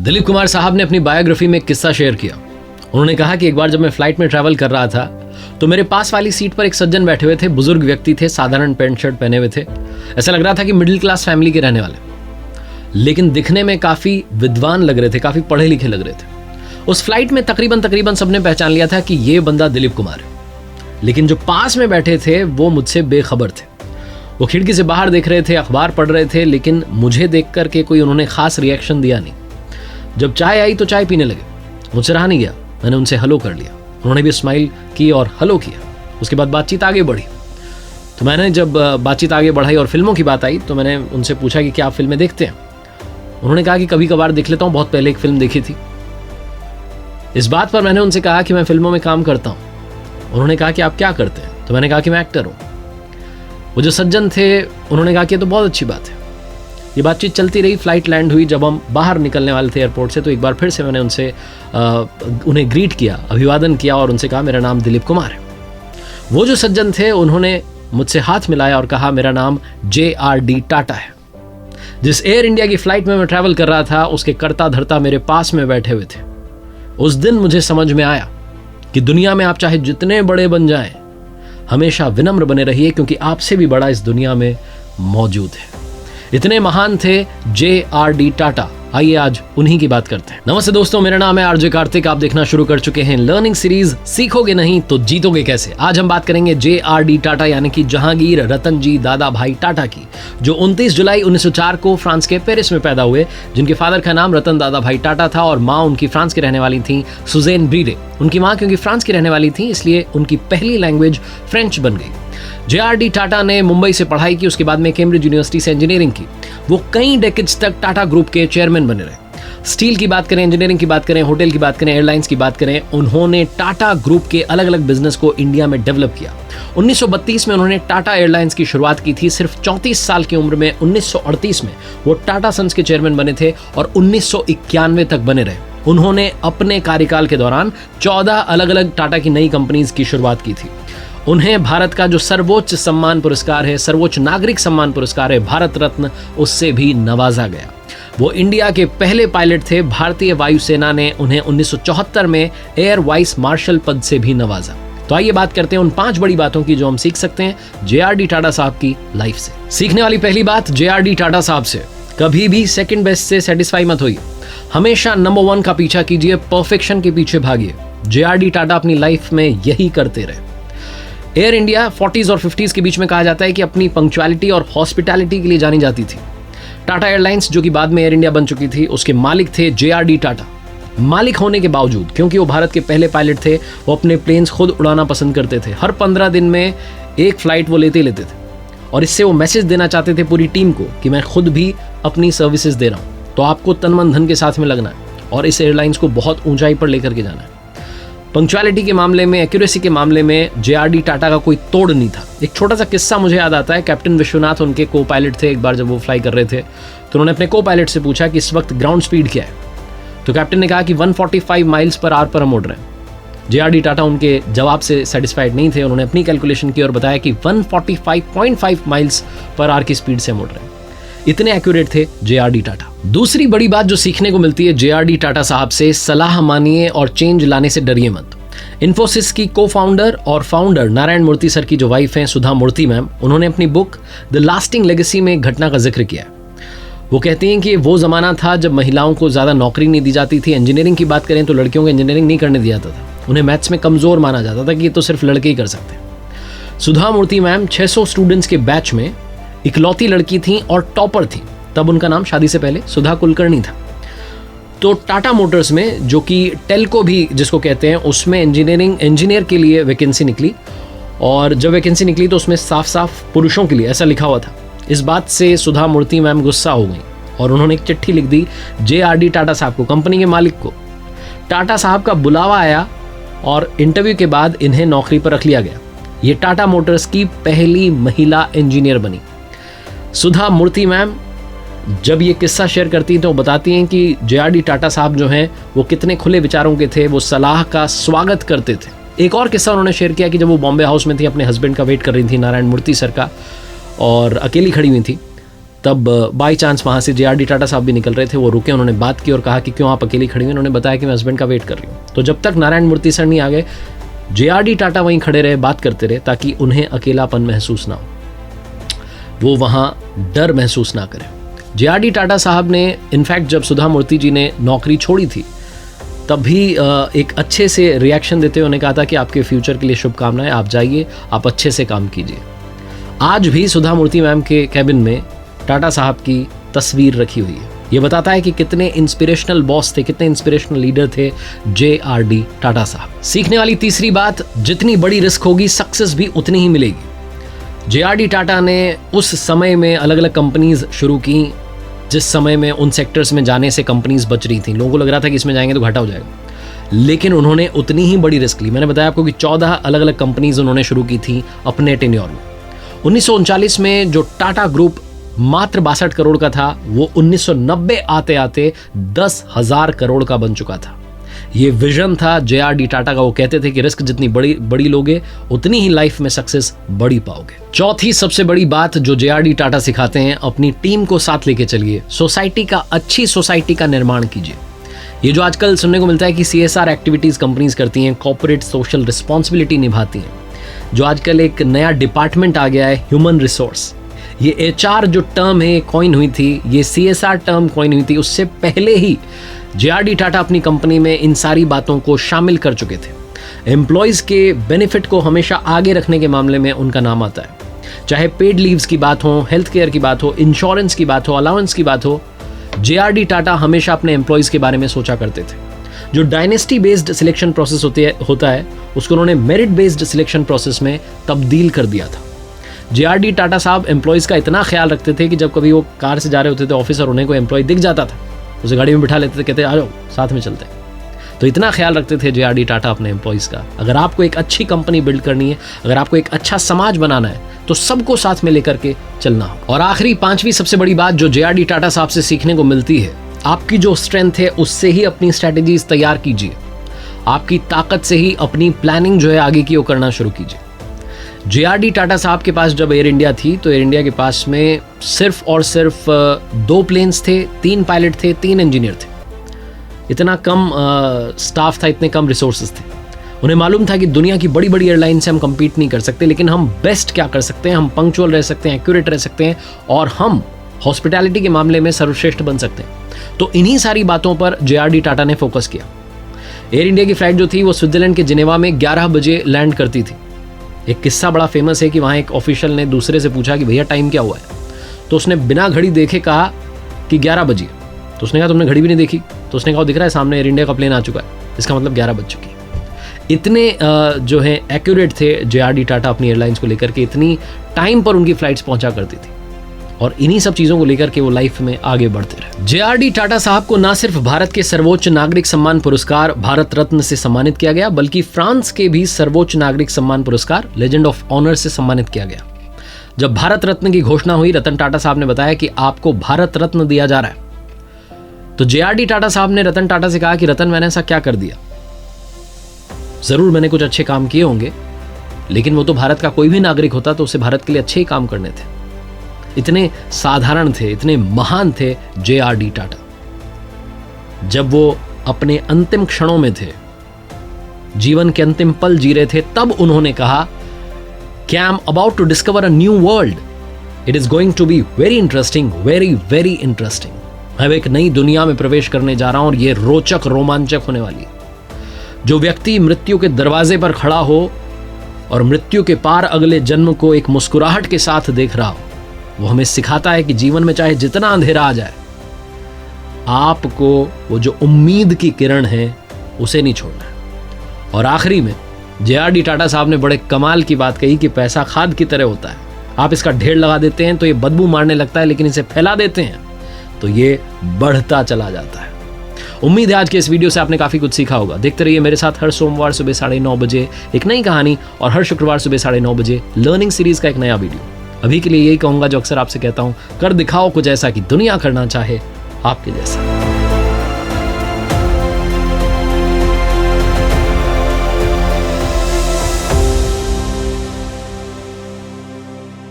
दिलीप कुमार साहब ने अपनी बायोग्राफी में एक किस्सा शेयर किया। उन्होंने कहा कि एक बार जब मैं फ्लाइट में ट्रैवल कर रहा था तो मेरे पास वाली सीट पर एक सज्जन बैठे हुए थे। बुजुर्ग व्यक्ति थे, साधारण पैंट शर्ट पहने हुए थे। ऐसा लग रहा था कि मिडिल क्लास फैमिली के रहने वाले, लेकिन दिखने में काफी विद्वान लग रहे थे, काफी पढ़े लिखे लग रहे थे। उस फ्लाइट में तकरीबन सबने पहचान लिया था कि ये बंदा दिलीप कुमार है, लेकिन जो पास में बैठे थे वो मुझसे बेखबर थे। वो खिड़की से बाहर देख रहे थे, अखबार पढ़ रहे थे, लेकिन मुझे देख करके कोई उन्होंने खास रिएक्शन दिया नहीं। जब चाय आई तो चाय पीने लगे, मुझसे रहा नहीं गया, मैंने उनसे हेलो कर लिया। उन्होंने भी स्माइल की और हेलो किया। उसके बाद बातचीत आगे बढ़ी। तो मैंने जब बातचीत आगे बढ़ाई और फिल्मों की बात आई तो मैंने उनसे पूछा कि क्या आप फिल्में देखते हैं। उन्होंने कहा कि कभी कभार देख लेता हूँ, बहुत पहले एक फिल्म देखी थी। इस बात पर मैंने उनसे कहा कि मैं फिल्मों में काम करता हूँ। उन्होंने कहा कि आप क्या करते हैं, तो मैंने कहा कि मैं एक्टर हूँ। वो जो सज्जन थे उन्होंने कहा कि ये तो बहुत अच्छी बात है। ये बातचीत चलती रही। फ्लाइट लैंड हुई। जब हम बाहर निकलने वाले थे एयरपोर्ट से तो एक बार फिर से मैंने उनसे उन्हें ग्रीट किया, अभिवादन किया और उनसे कहा मेरा नाम दिलीप कुमार है। वो जो सज्जन थे उन्होंने मुझसे हाथ मिलाया और कहा मेरा नाम JRD टाटा है। जिस एयर इंडिया की फ्लाइट में मैं ट्रैवल कर रहा था उसके कर्ता धर्ता मेरे पास में बैठे हुए थे। उस दिन मुझे समझ में आया कि दुनिया में आप चाहे जितने बड़े बन जाएं, हमेशा विनम्र बने रहिए, क्योंकि आपसे भी बड़ा इस दुनिया में मौजूद है। इतने महान थे JRD टाटा। आइए आज उन्हीं की बात करते हैं। नमस्ते दोस्तों, मेरा नाम है RJ कार्तिक। आप देखना शुरू कर चुके हैं लर्निंग सीरीज सीखोगे नहीं तो जीतोगे कैसे। आज हम बात करेंगे JRD टाटा यानी कि जहांगीर रतन जी दादा भाई टाटा की, जो 29 जुलाई 1904 को फ्रांस के पेरिस में पैदा हुए, जिनके फादर का नाम रतन दादा भाई टाटा था और माँ उनकी फ्रांस की रहने वाली थी सुजेन ब्रीडे। उनकी माँ क्योंकि फ्रांस की रहने वाली थी इसलिए उनकी पहली लैंग्वेज फ्रेंच बन गई। JRD टाटा ने मुंबई से पढ़ाई की, उसके बाद में कैम्ब्रिज यूनिवर्सिटी से इंजीनियरिंग की। वो कई डेकेड्स तक टाटा ग्रुप के चेयरमैन बने रहे। स्टील की बात करें, इंजीनियरिंग की बात करें, होटल की बात करें, एयरलाइंस की बात करें, उन्होंने टाटा ग्रुप के अलग अलग बिजनेस को इंडिया में डेवलप किया। 1932 में उन्होंने टाटा एयरलाइंस की शुरुआत की थी। सिर्फ 34 साल की उम्र में 1938 में वो टाटा सन्स के चेयरमैन बने थे और 1991 तक बने रहे। उन्होंने अपने कार्यकाल के दौरान 14 अलग अलग टाटा की नई कंपनीज की शुरुआत की थी। उन्हें भारत का जो सर्वोच्च सम्मान पुरस्कार है, सर्वोच्च नागरिक सम्मान पुरस्कार है, भारत रत्न, उससे भी नवाजा गया। वो इंडिया के पहले पायलट थे। भारतीय वायुसेना ने उन्हें 1974 में एयर वाइस मार्शल पद से भी नवाजा। तो आइए बात करते हैं उन 5 बड़ी बातों की जो हम सीख सकते हैं JRD टाटा साहब की लाइफ से। सीखने वाली पहली बात JRD टाटा साहब से, कभी भी सेकंड बेस्ट से सेटिस्फाई मत होइए। हमेशा नंबर 1 का पीछा कीजिए, परफेक्शन के पीछे भागिए। JRD टाटा अपनी लाइफ में यही करते रहे। एयर इंडिया 40s और 50s के बीच में कहा जाता है कि अपनी पंक्चुअलिटी और हॉस्पिटैलिटी के लिए जानी जाती थी। टाटा एयरलाइंस जो कि बाद में एयर इंडिया बन चुकी थी, उसके मालिक थे JRD टाटा। मालिक होने के बावजूद, क्योंकि वो भारत के पहले पायलट थे, वो अपने प्लेन्स खुद उड़ाना पसंद करते थे। हर 15 दिन में एक फ्लाइट वो लेते थे और इससे वो मैसेज देना चाहते थे पूरी टीम को कि मैं खुद भी अपनी सर्विसेज दे रहा हूँ, तो आपको तन मन धन के साथ में लगना है और इस एयरलाइंस को बहुत ऊंचाई पर लेकर के जाना है। पंक्चुअलिटी के मामले में, एक्यूरेसी के मामले में JRD टाटा का कोई तोड़ नहीं था। एक छोटा सा किस्सा मुझे याद आता है। कैप्टन विश्वनाथ उनके को पायलट थे। एक बार जब वो फ्लाई कर रहे थे तो उन्होंने अपने को पायलट से पूछा कि इस वक्त ग्राउंड स्पीड क्या है, तो कैप्टन ने कहा कि 145 माइल्स पर आवर पर हम उड़ रहे हैं। JRD टाटा उनके जवाब से सेटिस्फाइड नहीं थे। उन्होंने अपनी कैलकुलेशन की और बताया कि 145.5 माइल्स पर आवर की स्पीड से हम उड़ रहे हैं। इतने एक्यूरेट थे JRD टाटा। दूसरी बड़ी बात जो सीखने को मिलती है JRD टाटा साहब से, सलाह मानिए और चेंज लाने से डरिए मत। इन्फोसिस की को फाउंडर और फाउंडर नारायण मूर्ति सर की जो वाइफ हैं सुधा मूर्ति मैम, उन्होंने अपनी बुक द लास्टिंग लेगेसी में एक घटना का जिक्र किया है। वो कहती हैं कि वो जमाना था जब महिलाओं को ज्यादा नौकरी नहीं दी जाती थी। इंजीनियरिंग की बात करें तो लड़कियों को इंजीनियरिंग नहीं करने दिया जाता था। उन्हें मैथ्स में कमजोर माना जाता था कि ये तो सिर्फ लड़के ही कर सकते हैं। सुधा मूर्ति मैम 600 स्टूडेंट्स के बैच में इकलौती लड़की थी और टॉपर थी। तब उनका नाम शादी से पहले सुधा कुलकर्णी था। तो टाटा मोटर्स में, जो कि टेल्को भी जिसको कहते हैं, उसमें इंजीनियर के लिए वैकेंसी निकली और जब वैकेंसी निकली तो उसमें साफ साफ पुरुषों के लिए ऐसा लिखा हुआ था। इस बात से सुधा मूर्ति मैम गुस्सा हो गई और उन्होंने एक चिट्ठी लिख दी JRD टाटा साहब को, कंपनी के मालिक को। टाटा साहब का बुलावा आया और इंटरव्यू के बाद इन्हें नौकरी पर रख लिया गया। ये टाटा मोटर्स की पहली महिला इंजीनियर बनी। सुधा मूर्ति मैम जब ये किस्सा शेयर करती हैं तो बताती हैं कि JRD टाटा साहब जो हैं वो कितने खुले विचारों के थे, वो सलाह का स्वागत करते थे। एक और किस्सा उन्होंने शेयर किया कि जब वो बॉम्बे हाउस में थी, अपने हस्बैंड का वेट कर रही थी, नारायण मूर्ति सर का, और अकेली खड़ी हुई थी, तब बाई चांस वहाँ से JRD टाटा साहब भी निकल रहे थे। वो रुके, उन्होंने बात की और कहा कि क्यों आप अकेली खड़ी हुई। उन्होंने बताया कि मैं हस्बैंड का वेट कर रही हूँ। तो जब तक नारायण मूर्ति सर नहीं आ गए, JRD टाटा वहीं खड़े रहे, बात करते रहे, ताकि उन्हें अकेलापन महसूस ना हो, वो वहाँ डर महसूस ना करें। JRD टाटा साहब ने इनफैक्ट जब सुधा मूर्ति जी ने नौकरी छोड़ी थी तब भी एक अच्छे से रिएक्शन देते हुए उन्होंने कहा था कि आपके फ्यूचर के लिए शुभकामनाएं, आप जाइए, आप अच्छे से काम कीजिए। आज भी सुधा मूर्ति मैम के कैबिन में टाटा साहब की तस्वीर रखी हुई है। ये बताता है कि कितने इंस्पिरेशनल बॉस थे, कितने इंस्पिरेशनल लीडर थे JRD टाटा साहब। सीखने वाली तीसरी बात, जितनी बड़ी रिस्क होगी सक्सेस भी उतनी ही मिलेगी। JRD टाटा ने उस समय में अलग अलग कंपनीज शुरू की जिस समय में उन सेक्टर्स में जाने से कंपनीज बच रही थी। लोगों को लग रहा था कि इसमें जाएंगे तो घाटा हो जाएगा, लेकिन उन्होंने उतनी ही बड़ी रिस्क ली। मैंने बताया आपको कि 14 अलग अलग कंपनीज उन्होंने शुरू की थी अपने टेन्योर में। 1939 में जो टाटा ग्रुप मात्र 62 करोड़ का था, वो 1990 आते आते 10,000 करोड़ का बन चुका था। ये विजन था JRD टाटा का। वो कहते थे कि रिस्क जितनी बड़ी लोगे उतनी ही लाइफ में सक्सेस बड़ी पाओगे। चौथी सबसे बड़ी बात जो JRD टाटा सिखाते हैं, अपनी टीम को साथ लेके चलिए, सोसाइटी का, अच्छी सोसाइटी का निर्माण कीजिए। ये जो आजकल सुनने को मिलता है कि CSR एक्टिविटीज कंपनीज करती हैं, कॉर्पोरेट सोशल रिस्पॉन्सिबिलिटी निभाती हैं, जो आजकल एक नया डिपार्टमेंट आ गया है, ह्यूमन रिसोर्स। ये HR जो टर्म है कॉइन हुई थी, ये CSR टर्म कॉइन हुई थी, उससे पहले ही JRD टाटा अपनी कंपनी में इन सारी बातों को शामिल कर चुके थे। एम्प्लॉयज़ के बेनिफिट को हमेशा आगे रखने के मामले में उनका नाम आता है। चाहे पेड लीव्स की बात हो, हेल्थ केयर की बात हो, इंश्योरेंस की बात हो, अलाउंस की बात हो, JRD टाटा हमेशा अपने एम्प्लॉयज़ के बारे में सोचा करते थे। जो डायनेस्टी बेस्ड सिलेक्शन प्रोसेस होता है उसको उन्होंने मेरिट बेस्ड सिलेक्शन प्रोसेस में तब्दील कर दिया था। JRD टाटा साहब एम्प्लॉयज़ का इतना ख्याल रखते थे कि जब कभी वो कार से जा रहे होते थे ऑफिस और उन्हें कोई एम्प्लॉय दिख जाता था, उसे गाड़ी में बिठा लेते थे, कहते आ जाओ साथ में चलते हैं। तो इतना ख्याल रखते थे JRD टाटा अपने एम्प्लॉयज़ का। अगर आपको एक अच्छी कंपनी बिल्ड करनी है, अगर आपको एक अच्छा समाज बनाना है, तो सबको साथ में लेकर के चलना हो। और आखिरी पांचवी सबसे बड़ी बात जो JRD टाटा साहब से सीखने को मिलती है, आपकी जो स्ट्रेंथ है उससे ही अपनी स्ट्रैटेजीज तैयार कीजिए। आपकी ताकत से ही अपनी प्लानिंग जो है आगे की वो करना शुरू कीजिए। JRD टाटा साहब के पास जब एयर इंडिया थी तो एयर इंडिया के पास में सिर्फ और सिर्फ 2 प्लेन्स थे, 3 पायलट थे, 3 इंजीनियर थे। इतना कम स्टाफ था, इतने कम रिसोर्सेज थे। उन्हें मालूम था कि दुनिया की बड़ी बड़ी एयरलाइन से हम compete नहीं कर सकते, लेकिन हम बेस्ट क्या कर सकते हैं, हम पंक्चुअल रह सकते हैं, एक्यूरेट रह सकते हैं, और हम हॉस्पिटैलिटी के मामले में सर्वश्रेष्ठ बन सकते हैं। तो इन्हीं सारी बातों पर JRD टाटा ने फोकस किया। एयर इंडिया की फ्लाइट जो थी वो स्विट्जरलैंड के जिनेवा में 11 बजे लैंड करती थी। एक किस्सा बड़ा फेमस है कि वहाँ एक ऑफिशियल ने दूसरे से पूछा कि भैया टाइम क्या हुआ है, तो उसने बिना घड़ी देखे कहा कि 11 बजे। तो उसने कहा तुमने घड़ी भी नहीं देखी? तो उसने कहा दिख रहा है सामने एयर इंडिया का प्लेन आ चुका है, इसका मतलब 11 बज चुकी है। इतने जो है एक्यूरेट थे JRD टाटा अपनी एयरलाइंस को लेकर के, इतनी टाइम पर उनकी फ्लाइट्स पहुंचा करती थी, और इन्हीं सब चीज़ों को लेकर के वो लाइफ में आगे बढ़ते रहे। JRD टाटा साहब को न सिर्फ भारत के सर्वोच्च नागरिक सम्मान पुरस्कार भारत रत्न से सम्मानित किया गया, बल्कि फ्रांस के भी सर्वोच्च नागरिक सम्मान पुरस्कार लेजेंड ऑफ ऑनर से सम्मानित किया गया। जब भारत रत्न की घोषणा हुई, रतन टाटा साहब ने बताया कि आपको भारत रत्न दिया जा रहा है। तो JRD टाटा साहब ने रतन टाटा से कहा कि रतन, मैंने ऐसा क्या कर दिया? जरूर मैंने कुछ अच्छे काम किए होंगे, लेकिन वो तो भारत का कोई भी नागरिक होता तो उसे भारत के लिए अच्छे ही काम करने थे। इतने साधारण थे, इतने महान थे JRD टाटा। जब वो अपने अंतिम क्षणों में थे, जीवन के अंतिम पल जी रहे थे, तब उन्होंने कहा कि I am about to discover a new world, it is going to be very interesting, very very interesting. मैं एक नई दुनिया में प्रवेश करने जा रहा हूं और ये रोचक, रोमांचक होने वाली है। जो व्यक्ति मृत्यु के दरवाजे पर खड़ा हो और मृत्यु के पार अगले जन्म को एक मुस्कुराहट के साथ देख रहा हो, वो हमें सिखाता है कि जीवन में चाहे जितना अंधेरा आ जाए, आपको वो जो उम्मीद की किरण है उसे नहीं छोड़ना है। और आखिरी में JRD टाटा साहब ने बड़े कमाल की बात कही कि पैसा खाद की तरह होता है। आप इसका ढेर लगा देते हैं तो ये बदबू मारने लगता है, लेकिन इसे फैला देते हैं तो ये बढ़ता चला जाता है। उम्मीद है आज के इस वीडियो से आपने काफी कुछ सीखा होगा। देखते रहिए मेरे साथ हर सोमवार सुबह 9:30 बजे एक नई कहानी, और हर शुक्रवार सुबह 9:30 बजे लर्निंग सीरीज का एक नया वीडियो। अभी के लिए यही कहूंगा जो अक्सर आपसे कहता हूं, कर दिखाओ कुछ ऐसा कि दुनिया करना चाहे आपके जैसा।